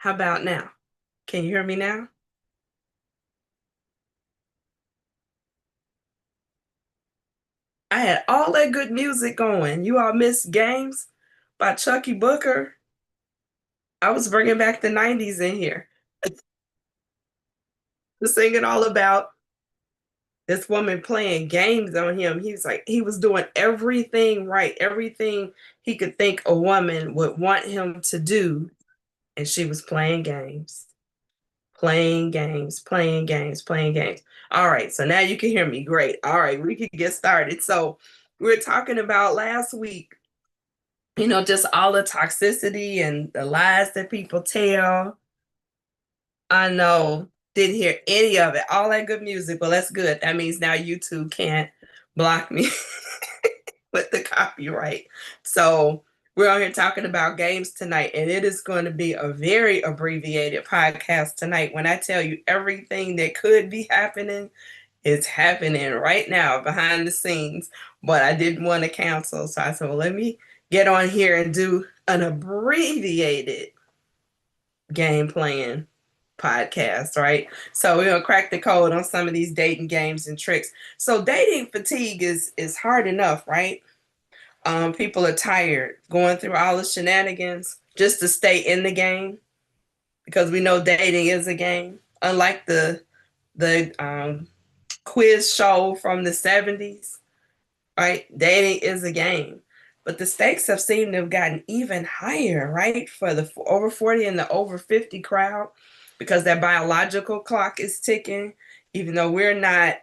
How about now? Can you hear me now? I had all that good music going. You all missed Games by Chucky Booker. I was bringing back the 90s in here. The singing all about this woman playing games on him. He was like, he was doing everything right, everything he could think a woman would want him to do. And she was playing games, playing games, playing games, playing games. All right, so now you can hear me. Great. All right, we can get started. So, we were talking about last week, just all the toxicity and the lies that people tell. I know, didn't hear any of it, all that good music, but that's good. That means now YouTube can't block me with the copyright. So we're on here talking about games tonight, and it is going to be a very abbreviated podcast tonight. When I tell you everything that could be happening is happening right now behind the scenes, but I didn't want to cancel. So I said, well, let me get on here and do an abbreviated game playing podcast, right? So we're gonna crack the code on some of these dating games and tricks. So dating fatigue is hard enough, right? People are tired going through all the shenanigans just to stay in the game because we know dating is a game. Unlike the quiz show from the 70s, right? Dating is a game. But the stakes have seemed to have gotten even higher, right? For the over 40 and the over 50 crowd, because that biological clock is ticking, even though we're not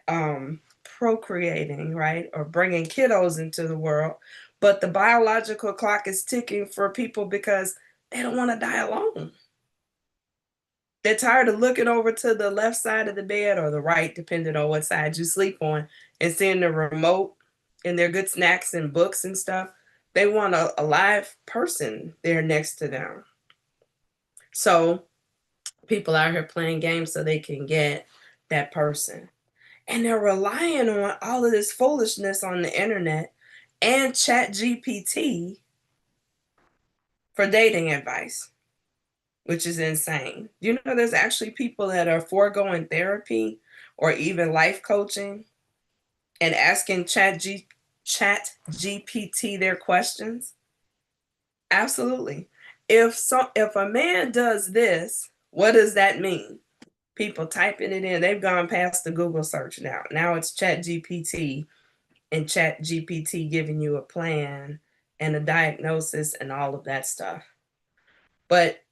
procreating, right? Or bringing kiddos into the world. But the biological clock is ticking for people because they don't want to die alone. They're tired of looking over to the left side of the bed or the right, depending on what side you sleep on, and seeing the remote and their good snacks and books and stuff. They want a live person there next to them. So people out here playing games so they can get that person. And they're relying on all of this foolishness on the internet and Chat GPT for dating advice, which is insane. You know, there's actually people that are foregoing therapy or even life coaching and asking Chat GPT their questions. Absolutely. If a man does this, what does that mean? People typing it in. They've gone past the Google search now. Now it's Chat GPT, and Chat GPT giving you a plan and a diagnosis and all of that stuff. But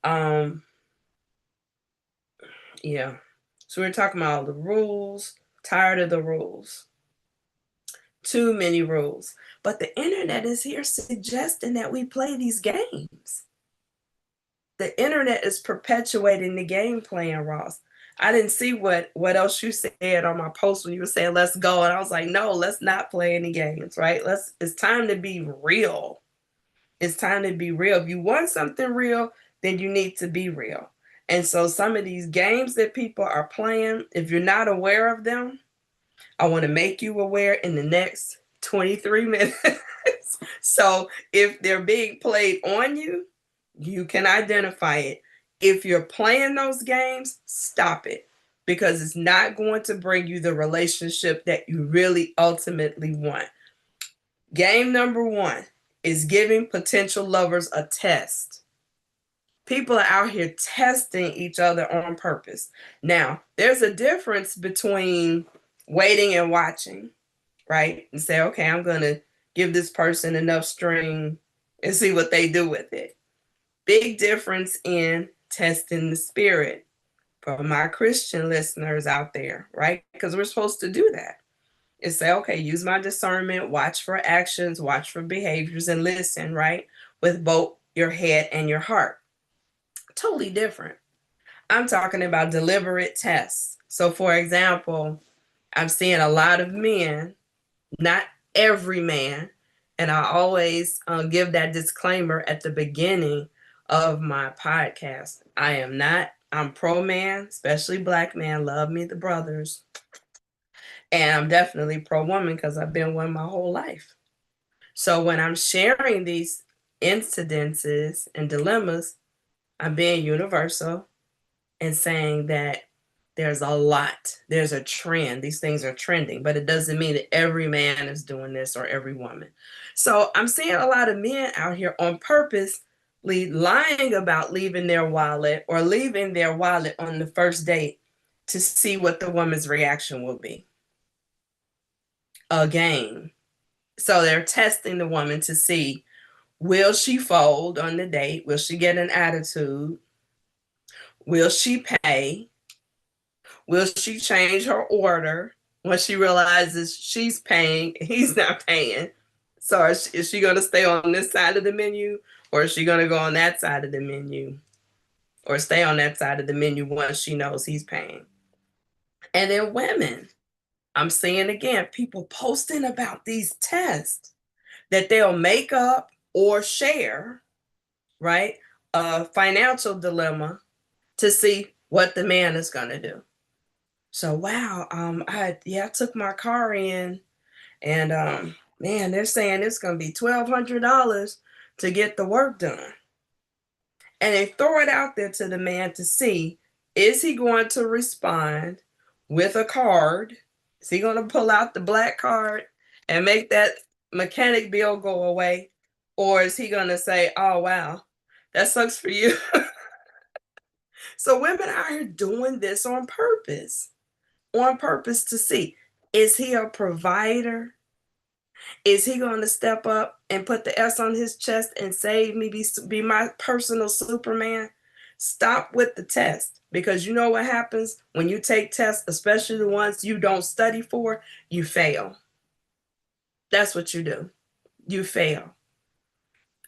yeah. So we're talking about all the rules, tired of the rules. Too many rules. But the internet is here suggesting that we play these games. The internet is perpetuating the game playing, Ross. I didn't see what else you said on my post when you were saying let's go. And I was like, no, let's not play any games, right? It's time to be real. It's time to be real. If you want something real, then you need to be real. And so some of these games that people are playing, if you're not aware of them, I want to make you aware in the next 23 minutes. So if they're being played on you, you can identify it. If you're playing those games, stop it because it's not going to bring you the relationship that you really ultimately want. Game number one is giving potential lovers a test. People are out here testing each other on purpose. Now, there's a difference between waiting and watching, right? And say, okay, I'm going to give this person enough string and see what they do with it. Big difference in testing the spirit for my Christian listeners out there, right? Because we're supposed to do that. Is say, okay, use my discernment, watch for actions, watch for behaviors, and listen, right? With both your head and your heart. Totally different. I'm talking about deliberate tests. So, for example, I'm seeing a lot of men, not every man, and I always give that disclaimer at the beginning of my podcast. I'm pro man, especially black man, love me, the brothers. And I'm definitely pro woman because I've been one my whole life. So when I'm sharing these incidences and dilemmas, I'm being universal and saying that there's a trend. These things are trending, but it doesn't mean that every man is doing this or every woman. So I'm seeing a lot of men out here on purpose lying about leaving their wallet or leaving their wallet on the first date to see what the woman's reaction will be. Again. So they're testing the woman to see, will she fold on the date? Will she get an attitude? Will she pay? Will she change her order when she realizes she's paying, he's not paying? So is she going to stay on this side of the menu, or is she going to go on that side of the menu, or stay on that side of the menu once she knows he's paying? And then women, I'm seeing again, people posting about these tests that they'll make up or share, right? A financial dilemma to see what the man is going to do. So wow, I took my car in, and man, they're saying it's gonna be $1,200 to get the work done. And they throw it out there to the man to see, is he going to respond with a card? Is he gonna pull out the black card and make that mechanic bill go away? Or is he gonna say, oh wow, that sucks for you? So women out here doing this on purpose to see, is he a provider? Is he going to step up and put the S on his chest and save me, be my personal Superman? Stop with the test, because you know what happens when you take tests, especially the ones you don't study for, you fail. That's what you do. You fail.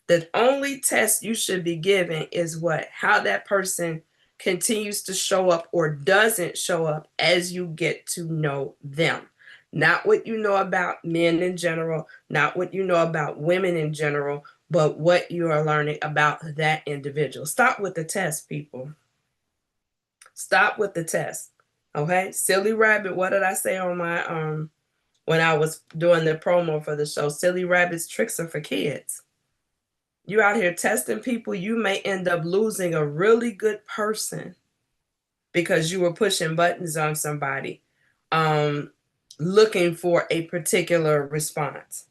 The only test you should be giving is what? How that person continues to show up or doesn't show up as you get to know them. Not what you know about men in general, not what you know about women in general, but what you are learning about that individual. Stop with the test, people. Stop with the test. Okay? Silly Rabbit, what did I say on my when I was doing the promo for the show? Silly Rabbit's tricks are for kids. You out here testing people, you may end up losing a really good person because you were pushing buttons on somebody, looking for a particular response.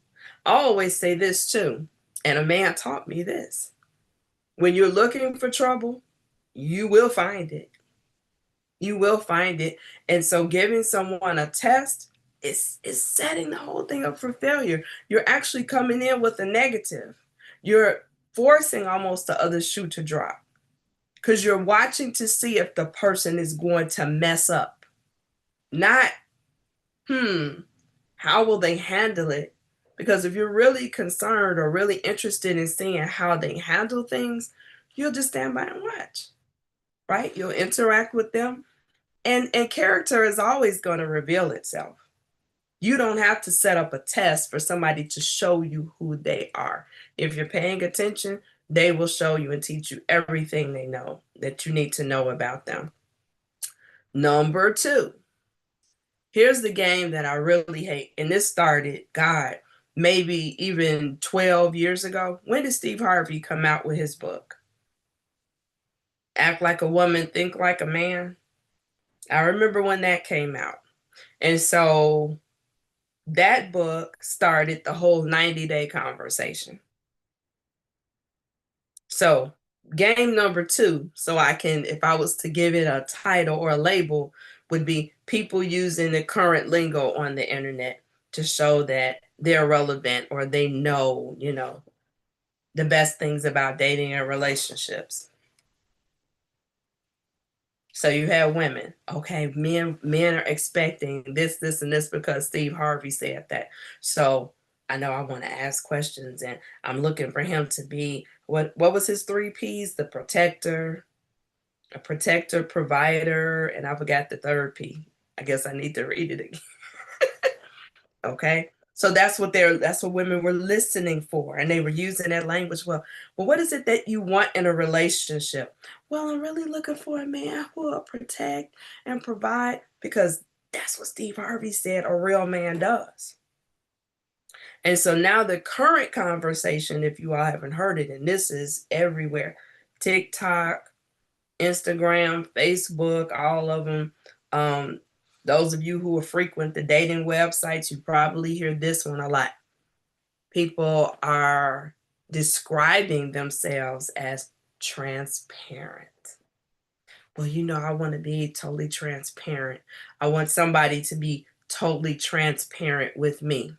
I always say this too, and a man taught me this. When you're looking for trouble, you will find it. You will find it. And so giving someone a test is setting the whole thing up for failure. You're actually coming in with a negative. You're forcing almost the other shoe to drop, because you're watching to see if the person is going to mess up. Not, how will they handle it? Because if you're really concerned or really interested in seeing how they handle things, you'll just stand by and watch, right? You'll interact with them. And character is always going to reveal itself. You don't have to set up a test for somebody to show you who they are. If you're paying attention, they will show you and teach you everything they know that you need to know about them. Number 2, here's the game that I really hate. And this started, God, maybe even 12 years ago. When did Steve Harvey come out with his book? Act Like a Woman, Think Like a Man. I remember when that came out. And so that book started the whole 90-day conversation. So game number 2, so I can, if I was to give it a title or a label, would be people using the current lingo on the internet to show that they're relevant or they know, the best things about dating and relationships. So you have women, okay, men are expecting this, and this because Steve Harvey said that. So I know I want to ask questions, and I'm looking for him to be, what was his 3 P's? The protector, a protector, provider, and I forgot the third P. I guess I need to read it again. Okay. So that's what women were listening for, and they were using that language. Well, what is it that you want in a relationship? Well, I'm really looking for a man who will protect and provide, because that's what Steve Harvey said a real man does. And so now the current conversation, if you all haven't heard it, and this is everywhere, TikTok, Instagram, Facebook, all of them. Those of you who are frequent the dating websites, you probably hear this one a lot. People are describing themselves as transparent. Well, I want to be totally transparent. I want somebody to be totally transparent with me.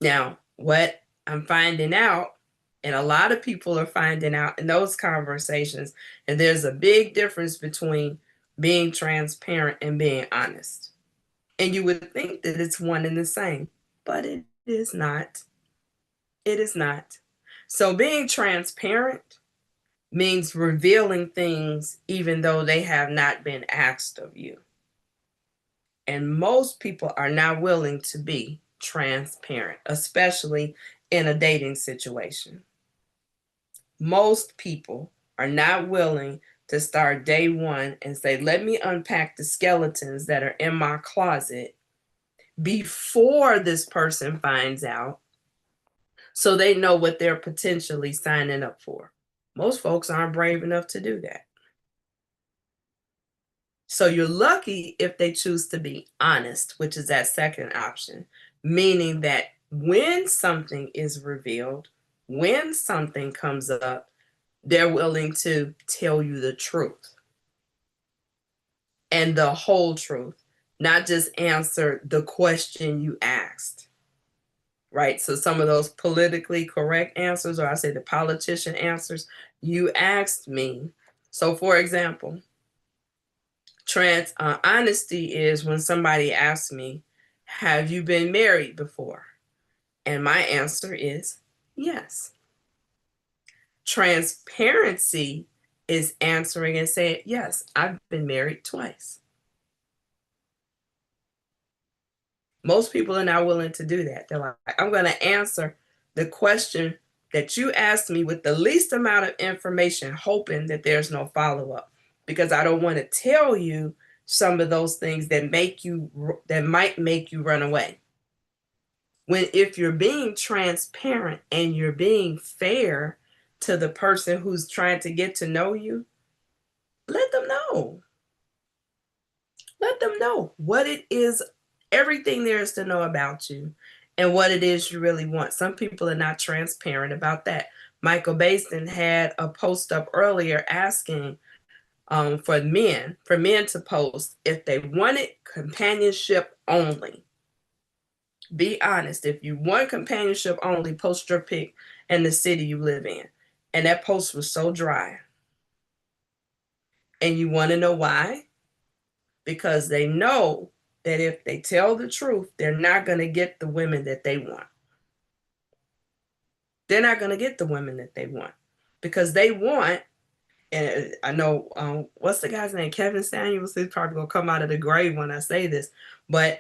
Now, what I'm finding out, and a lot of people are finding out in those conversations, and there's a big difference between being transparent and being honest. And you would think that it's one and the same, but it is not. It is not. So being transparent means revealing things even though they have not been asked of you. And most people are not willing to be transparent, especially in a dating situation. Most people are not willing to start day one and say, let me unpack the skeletons that are in my closet before this person finds out, so they know what they're potentially signing up for. Most folks aren't brave enough to do that. So you're lucky if they choose to be honest, which is that second option, meaning that when something is revealed, when something comes up, they're willing to tell you the truth and the whole truth, not just answer the question you asked. Right? So some of those politically correct answers, or I say the politician answers, you asked me. So for example, honesty is when somebody asks me, have you been married before? And my answer is yes. Transparency is answering and saying, yes, I've been married twice. Most people are not willing to do that. They're like, I'm going to answer the question that you asked me with the least amount of information, hoping that there's no follow-up, because I don't want to tell you some of those things that might make you run away. When if you're being transparent and you're being fair to the person who's trying to get to know you, let them know. Let them know what it is, everything there is to know about you, and what it is you really want. Some people are not transparent about that. Michael Baisden had a post up earlier asking for men to post if they wanted companionship only. Be honest. If you want companionship only, post your pic and the city you live in. And that post was so dry. And you want to know why? Because they know that if they tell the truth, they're not going to get the women that they want. They're not going to get the women that they want, because they want, and I know, what's the guy's name? Kevin Samuels. He's probably going to come out of the grave when I say this, but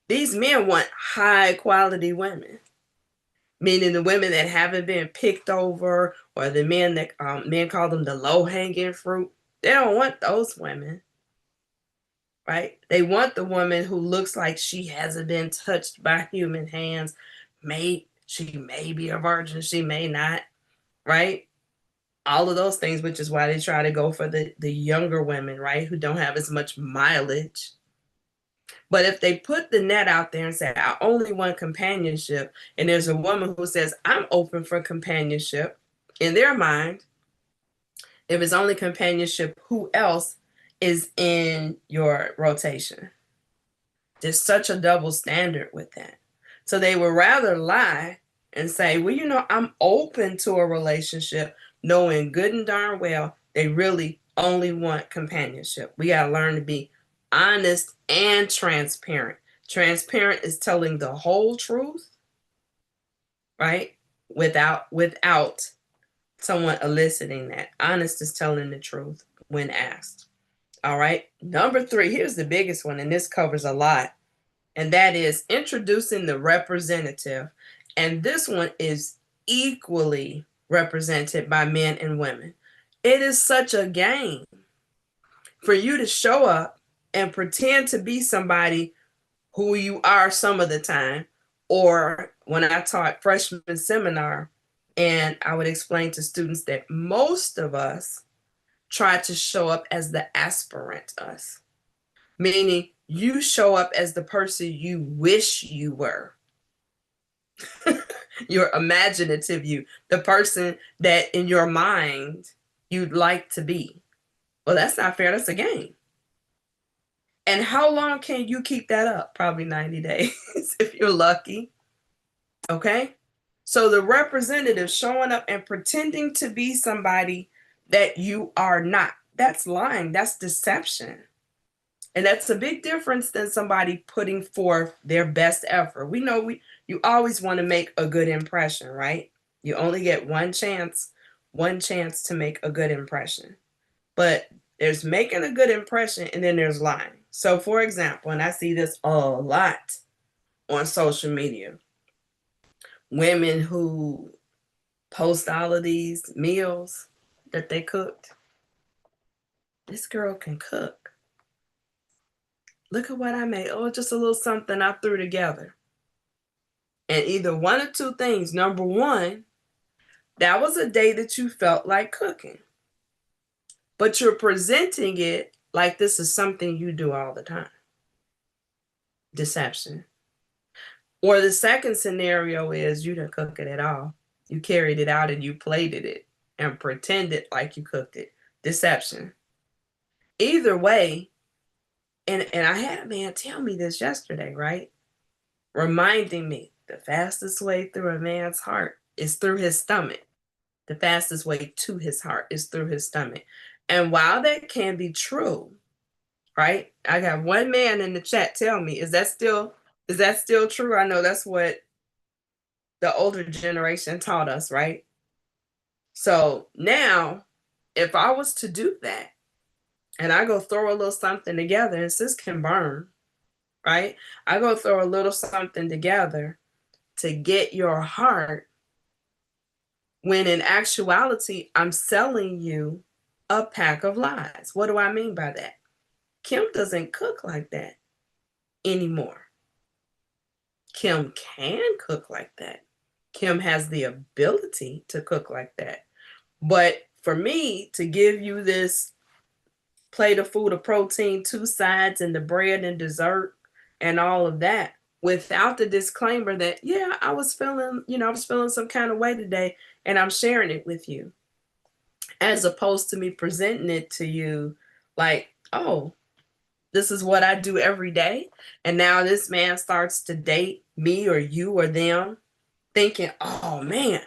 these men want high quality women, meaning the women that haven't been picked over, or the men that men call them the low hanging fruit. They don't want those women. Right? They want the woman who looks like she hasn't been touched by human hands. She may be a virgin, she may not, right? All of those things, which is why they try to go for the younger women, right? Who don't have as much mileage. But if they put the net out there and say, I only want companionship, and there's a woman who says, I'm open for companionship, in their mind, if it's only companionship, who else is in your rotation? There's such a double standard with that. So they would rather lie and say, well, I'm open to a relationship, knowing good and darn well they really only want companionship. We got to learn to be honest and transparent. Transparent is telling the whole truth, right? Without someone eliciting that. Honest is telling the truth when asked. All right. Number 3, here's the biggest one, and this covers a lot. And that is introducing the representative. And this one is equally represented by men and women. It is such a game for you to show up and pretend to be somebody who you are some of the time. Or when I taught freshman seminar, And I would explain to students that most of us try to show up as the aspirant us, meaning you show up as the person you wish you were. Your imaginative you, the person that in your mind you'd like to be. Well, that's not fair. That's a game. And how long can you keep that up? Probably 90 days if you're lucky. Okay? So the representative showing up and pretending to be somebody that you are not, that's lying, that's deception. And that's a big difference than somebody putting forth their best effort. We know you always want to make a good impression, right? You only get one chance to make a good impression. But there's making a good impression and then there's lying. So for example, and I see this a lot on social media, women who post all of these meals that they cooked. This girl can cook. Look at what I made. Oh, just a little something I threw together. And either one or two things. Number one, that was a day that you felt like cooking, but you're presenting it like this is something you do all the time. Deception. Or the second scenario is you didn't cook it at all. You carried it out and you plated it and pretended like you cooked it. Deception. Either way, and I had a man tell me this yesterday, right? Reminding me the fastest way through a man's heart is through his stomach. The fastest way to his heart is through his stomach. And while that can be true, right? I got one man in the chat tell me, is that still true? I know that's what the older generation taught us, right? So now, if I was to do that and I go throw a little something together, and sis can burn, right? I go throw a little something together to get your heart, when in actuality, I'm selling you a pack of lies. What do I mean by that? Kim doesn't cook like that anymore. Kim can cook like that. Kim has the ability to cook like that. But for me to give you this plate of food of protein, two sides, and the bread and dessert and all of that, without the disclaimer that, yeah, I was feeling some kind of way today and I'm sharing it with you, as opposed to me presenting it to you like, oh, this is what I do every day. And now this man starts to date me or you or them thinking, oh man,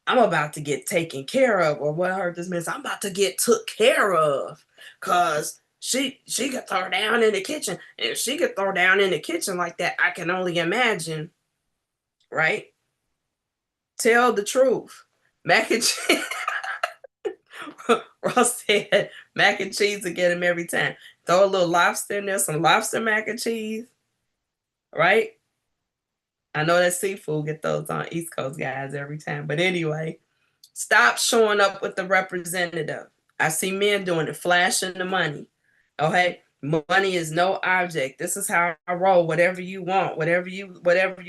I'm about to get taken care of. Or what I heard this man say, I'm about to get took care of. Cause she could throw down in the kitchen. And if she could throw down in the kitchen like that, I can only imagine, right? Tell the truth. Mac and cheese. Ross said mac and cheese will get him every time. Throw a little lobster in there, some lobster mac and cheese, right? I know that seafood get those on East Coast guys every time. But anyway, stop showing up with the representative. I see men doing it, flashing the money. Okay, money is no object. This is how I roll. Whatever you want, whatever you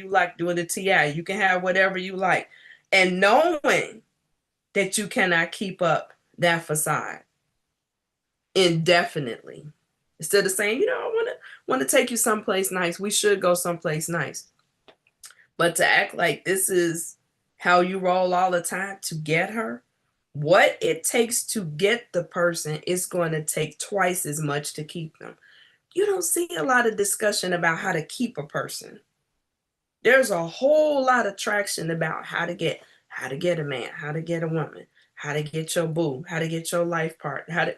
like, doing the TI. You can have whatever you like, and knowing that you cannot keep up that facade indefinitely. Instead of saying, I want to take you someplace nice. We should go someplace nice. But to act like this is how you roll all the time to get her, what it takes to get the person is going to take twice as much to keep them. You don't see a lot of discussion about how to keep a person. There's a whole lot of traction about how to get a man, how to get a woman, how to get your boo, how to get your life partner,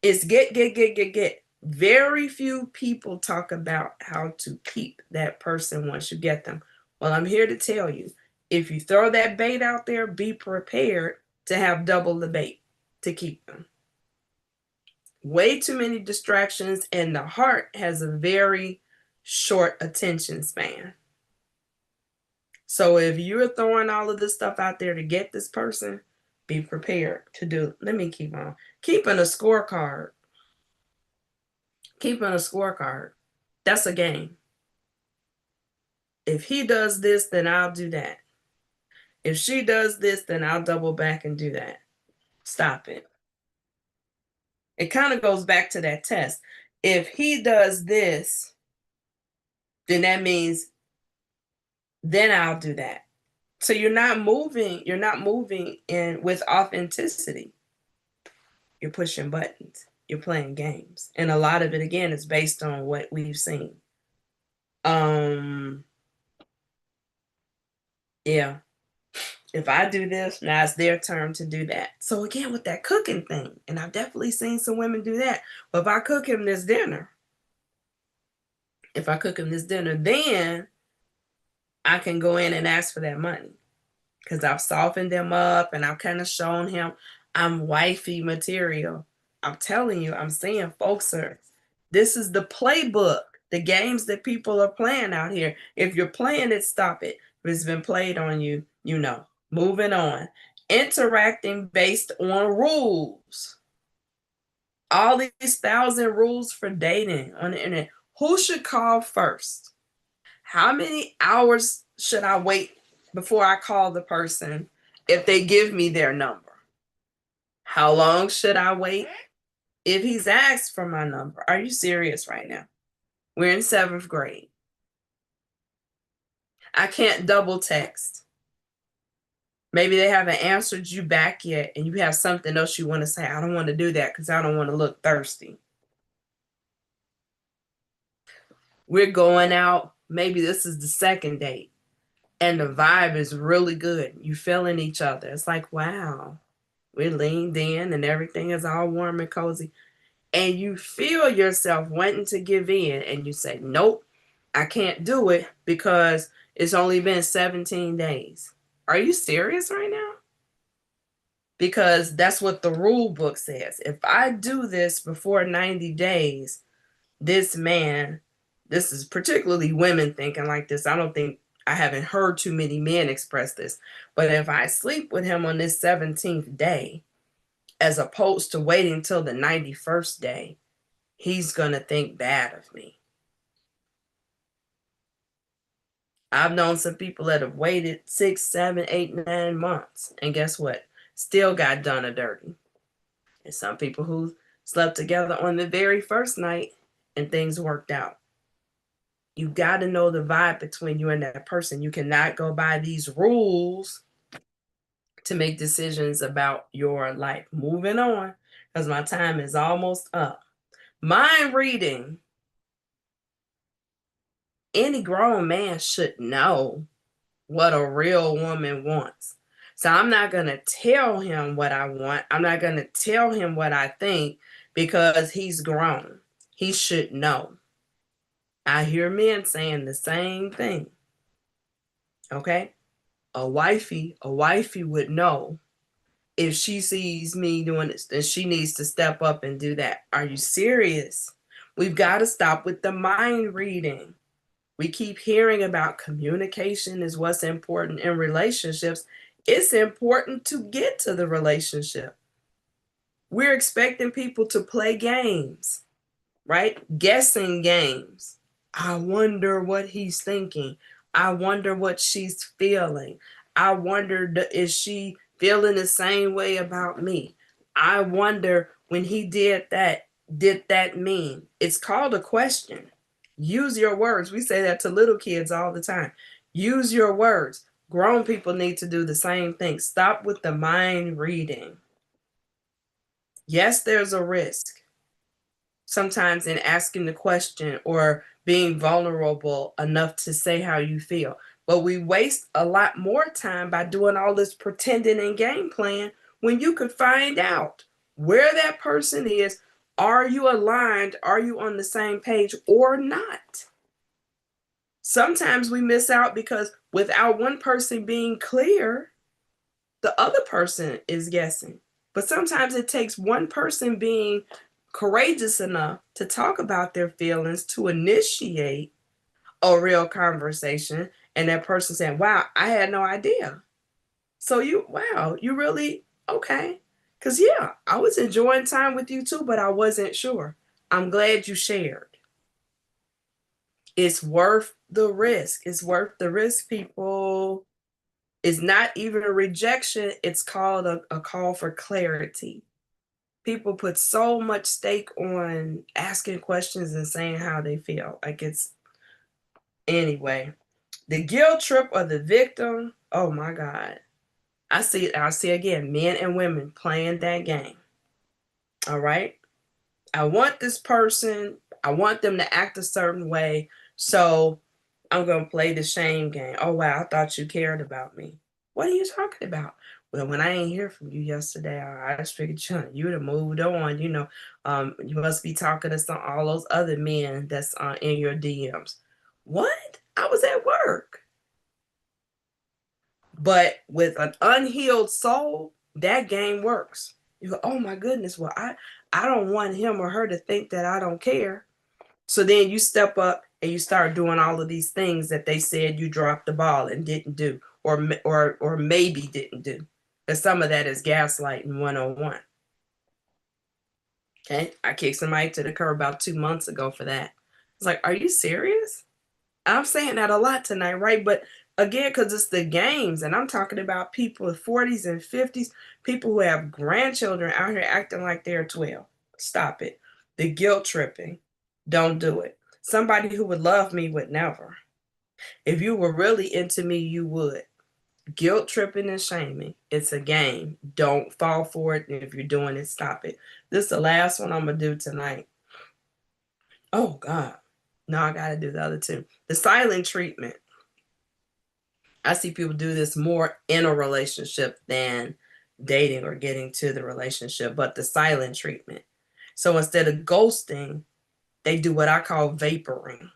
it's get. Very few people talk about how to keep that person once you get them. Well, I'm here to tell you, if you throw that bait out there, be prepared to have double the bait to keep them. Way too many distractions, and the heart has a very short attention span. So if you're throwing all of this stuff out there to get this person, be prepared to do. Let me keep on. Keeping a scorecard. That's a game. If he does this, then I'll do that. If she does this, then I'll double back and do that. Stop it. It kind of goes back to that test. If he does this, then that means then I'll do that. So you're not moving in with authenticity. You're pushing buttons. You're playing games. And a lot of it again is based on what we've seen. Yeah. If I do this, now it's their turn to do that. So again, with that cooking thing, and I've definitely seen some women do that. But if I cook him this dinner, then I can go in and ask for that money because I've softened them up and I've kind of shown him I'm wifey material. I'm telling you, I'm saying, folks, this is the playbook, the games that people are playing out here. If you're playing it, stop it. If it's been played on you, you know. Moving on. Interacting based on rules. All these 1,000 rules for dating on the internet. Who should call first? How many hours should I wait before I call the person if they give me their number? How long should I wait if he's asked for my number? Are you serious right now? We're in 7th grade. I can't double text. Maybe they haven't answered you back yet and you have something else you want to say. I don't want to do that because I don't want to look thirsty. We're going out. Maybe this is the second date and the vibe is really good. You feeling each other. It's like, wow, we're leaned in and everything is all warm and cozy. And you feel yourself wanting to give in and you say, nope, I can't do it because it's only been 17 days. Are you serious right now? Because that's what the rule book says. If I do this before 90 days, this man, this is particularly women thinking like this. I haven't heard too many men express this. But if I sleep with him on this 17th day, as opposed to waiting till the 91st day, he's going to think bad of me. I've known some people that have waited 6, 7, 8, 9 months. And guess what? Still got done a dirty. And some people who slept together on the very first night and things worked out. You got to know the vibe between you and that person. You cannot go by these rules to make decisions about your life. Moving on, because my time is almost up. Mind reading. Any grown man should know what a real woman wants. So I'm not going to tell him what I want. I'm not going to tell him what I think because he's grown. He should know. I hear men saying the same thing. Okay? A wifey would know if she sees me doing this, then she needs to step up and do that. Are you serious? We've got to stop with the mind reading. We keep hearing about communication is what's important in relationships. It's important to get to the relationship. We're expecting people to play games, right? Guessing games. I wonder what he's thinking. I wonder what she's feeling. I wonder, is she feeling the same way about me? I wonder when he did that mean? It's called a question. Use your words. We say that to little kids all the time. Use your words. Grown people need to do the same thing. Stop with the mind reading. Yes, there's a risk sometimes in asking the question or being vulnerable enough to say how you feel. But we waste a lot more time by doing all this pretending and game playing when you could find out where that person is. Are you aligned? Are you on the same page or not? Sometimes we miss out because without one person being clear, the other person is guessing. But sometimes it takes one person being courageous enough to talk about their feelings to initiate a real conversation, and that person saying, wow, I had no idea. So you really, okay. Because yeah, I was enjoying time with you too, but I wasn't sure. I'm glad you shared. It's worth the risk. It's worth the risk, people. It's not even a rejection, it's called a call for clarity. People put so much stake on asking questions and saying how they feel. Like it's anyway. The guilt trip of the victim, oh my God. I see again, men and women playing that game. All right. I want this person, I want them to act a certain way. So I'm going to play the shame game. Oh, wow, I thought you cared about me. What are you talking about? Well, when I ain't hear from you yesterday, I just figured you would have moved on. You must be talking to all those other men that's in your DMs. What? I was at work. But with an unhealed soul, that game works. You go, oh my goodness, well, I don't want him or her to think that I don't care. So then you step up and you start doing all of these things that they said you dropped the ball and didn't do, or maybe didn't do. But some of that is gaslighting 101. Okay, I kicked somebody to the curb about 2 months ago for that. It's like, are you serious? I'm saying that a lot tonight, right? But again, because it's the games, and I'm talking about people in 40s and 50s, people who have grandchildren out here acting like they're 12. Stop it. The guilt tripping. Don't do it. Somebody who would love me would never. If you were really into me, you would. Guilt tripping and shaming. It's a game. Don't fall for it. And if you're doing it, stop it. This is the last one I'm going to do tonight. Oh, God. No, I got to do the other two. The silent treatment. I see people do this more in a relationship than dating or getting to the relationship, but the silent treatment. So instead of ghosting, they do what I call vaporing.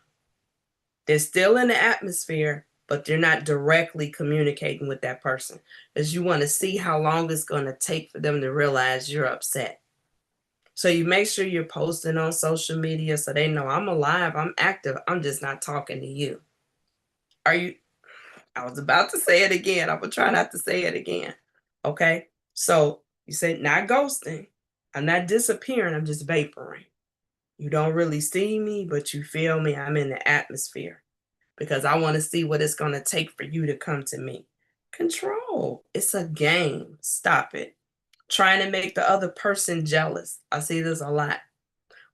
They're still in the atmosphere, but they're not directly communicating with that person, because you want to see how long it's going to take for them to realize you're upset. So you make sure you're posting on social media so they know I'm alive, I'm active, I'm just not talking to you. Are you I was about to say it again. I'm gonna try not to say it again. Okay. So you said not ghosting. I'm not disappearing. I'm just vaporing. You don't really see me, but you feel me. I'm in the atmosphere because I want to see what it's gonna take for you to come to me. Control. It's a game. Stop it. Trying to make the other person jealous. I see this a lot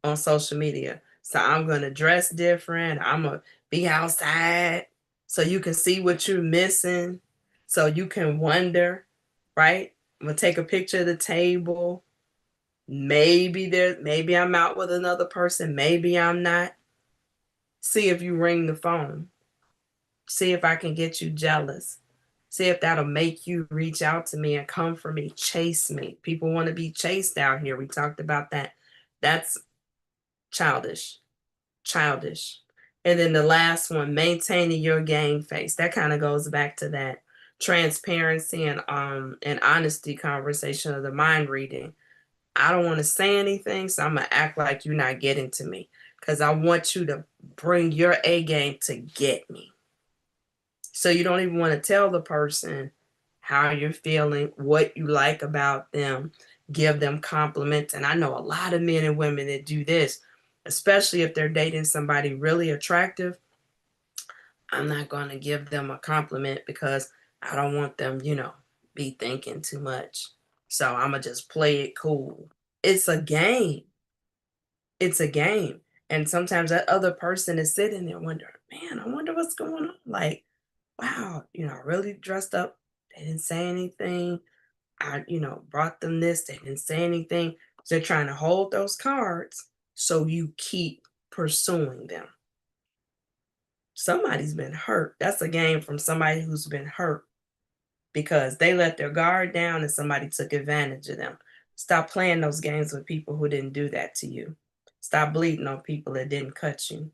on social media. So I'm going to dress different. I'm going to be outside so you can see what you're missing. So you can wonder, right? I'm going to take a picture of the table. Maybe I'm out with another person. Maybe I'm not. See if you ring the phone. See if I can get you jealous. See if that'll make you reach out to me and come for me, chase me. People want to be chased out here. We talked about that. That's childish. Childish. And then the last one, maintaining your game face. That kind of goes back to that transparency and honesty conversation of the mind reading. I don't want to say anything, so I'm gonna act like you're not getting to me because I want you to bring your A game to get me. So you don't even want to tell the person how you're feeling, what you like about them, give them compliments. And I know a lot of men and women that do this, especially if they're dating somebody really attractive. I'm not going to give them a compliment because I don't want them, be thinking too much. So I'm going to just play it cool. It's a game. It's a game. And sometimes that other person is sitting there wondering, man, I wonder what's going on. Like, wow, I really dressed up. They didn't say anything. I, brought them this. They didn't say anything. So they're trying to hold those cards so you keep pursuing them. Somebody's been hurt. That's a game from somebody who's been hurt because they let their guard down and somebody took advantage of them. Stop playing those games with people who didn't do that to you. Stop bleeding on people that didn't cut you.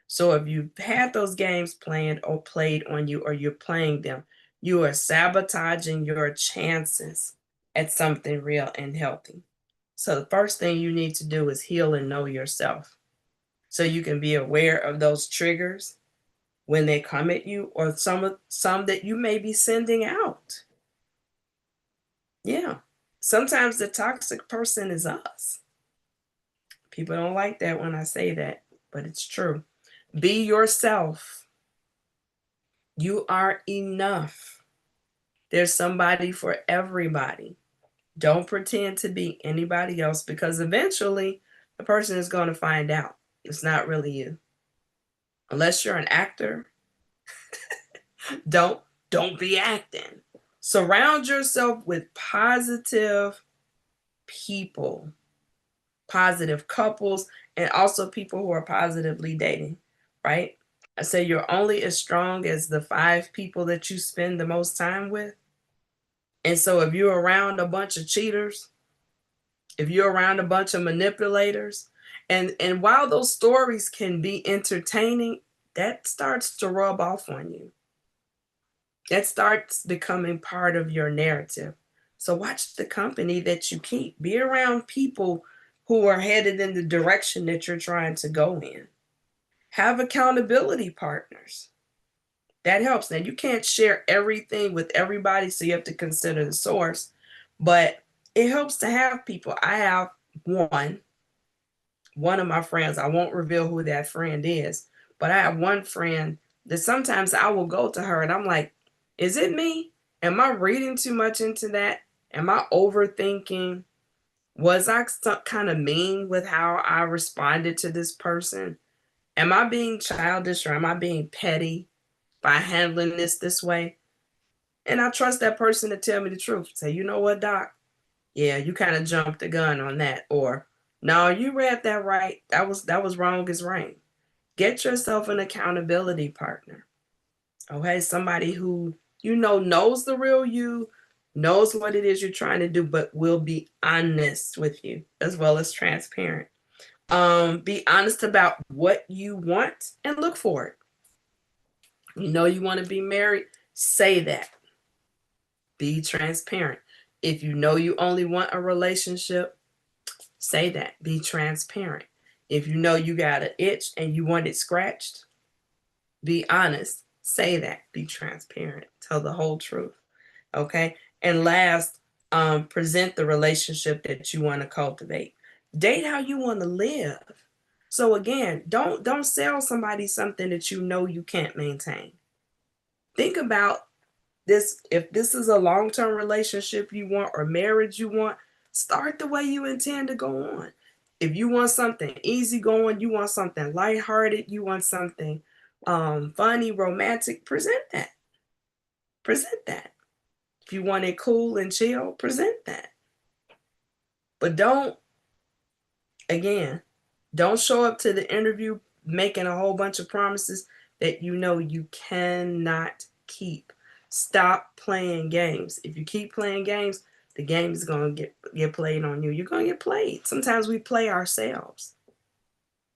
So if you've had those games planned or played on you or you're playing them, you are sabotaging your chances at something real and healthy. So the first thing you need to do is heal and know yourself so you can be aware of those triggers when they come at you or some that you may be sending out. Yeah. Sometimes the toxic person is us. People don't like that when I say that, but it's true. Be yourself. You are enough. There's somebody for everybody. Don't pretend to be anybody else, because eventually the person is going to find out it's not really you. Unless you're an actor, don't don't be acting. Surround yourself with positive people, positive couples, and also people who are positively dating, right? I say you're only as strong as the 5 people that you spend the most time with. And so if you're around a bunch of cheaters, if you're around a bunch of manipulators, and while those stories can be entertaining, that starts to rub off on you. That starts becoming part of your narrative. So watch the company that you keep. Be around people who are headed in the direction that you're trying to go in. Have accountability partners. That helps. Now, you can't share everything with everybody, so you have to consider the source, but it helps to have people. I have one of my friends, I won't reveal who that friend is, but I have one friend that sometimes I will go to her and I'm like, is it me? Am I reading too much into that? Am I overthinking? Was I kind of mean with how I responded to this person? Am I being childish, or am I being petty by handling this way? And I trust that person to tell me the truth. Say, you know what, Doc? Yeah, you kind of jumped the gun on that. Or, no, you read that right. That was wrong as rain. Get yourself an accountability partner. Okay, somebody who knows the real you, knows what it is you're trying to do, but will be honest with you as well as transparent. Be honest about what you want and look for it. You want to be married, say that. Be transparent. If you only want a relationship, say that. Be transparent. If you got an itch and you want it scratched, be honest. Say that. Be transparent. Tell the whole truth. Okay. And last, present the relationship that you want to cultivate. Date how you want to live. So again, don't sell somebody something that you can't maintain. Think about this. If this is a long-term relationship you want, or marriage you want, start the way you intend to go on. If you want something easygoing, you want something lighthearted, you want something funny, romantic, present that. Present that. If you want it cool and chill, present that. But don't show up to the interview making a whole bunch of promises that you cannot keep. Stop playing games. If you keep playing games, the game is going to get played on you. You're going to get played. Sometimes we play ourselves.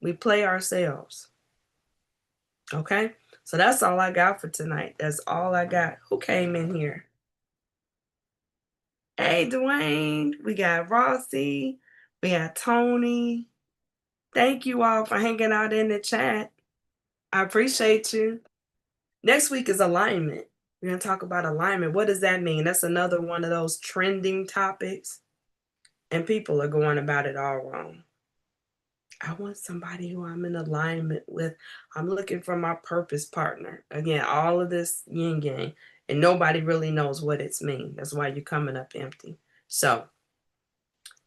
We play ourselves. Okay? So that's all I got for tonight. That's all I got. Who came in here? Hey, Dwayne. We got Rossi. We got Tony. Thank you all for hanging out in the chat. I appreciate you. Next week is alignment. We're going to talk about alignment. What does that mean? That's another one of those trending topics, and people are going about it all wrong. I want somebody who I'm in alignment with. I'm looking for my purpose partner. Again, all of this yin yang, and nobody really knows what it's mean. That's why you're coming up empty. So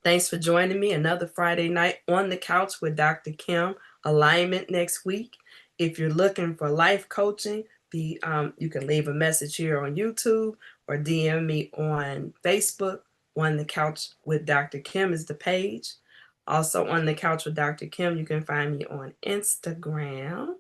thanks for joining me. Another Friday night on the couch with Dr. Kim. Alignment next week. If you're looking for life coaching, you can leave a message here on YouTube or DM me on Facebook. On the Couch with Dr. Kim is the page. Also, On the Couch with Dr. Kim, you can find me on Instagram.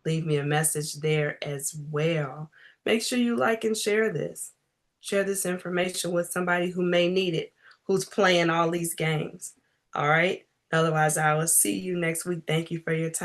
Leave me a message there as well. Make sure you like and share this. Share this information with somebody who may need it, who's playing all these games. All right? Otherwise, I will see you next week. Thank you for your time.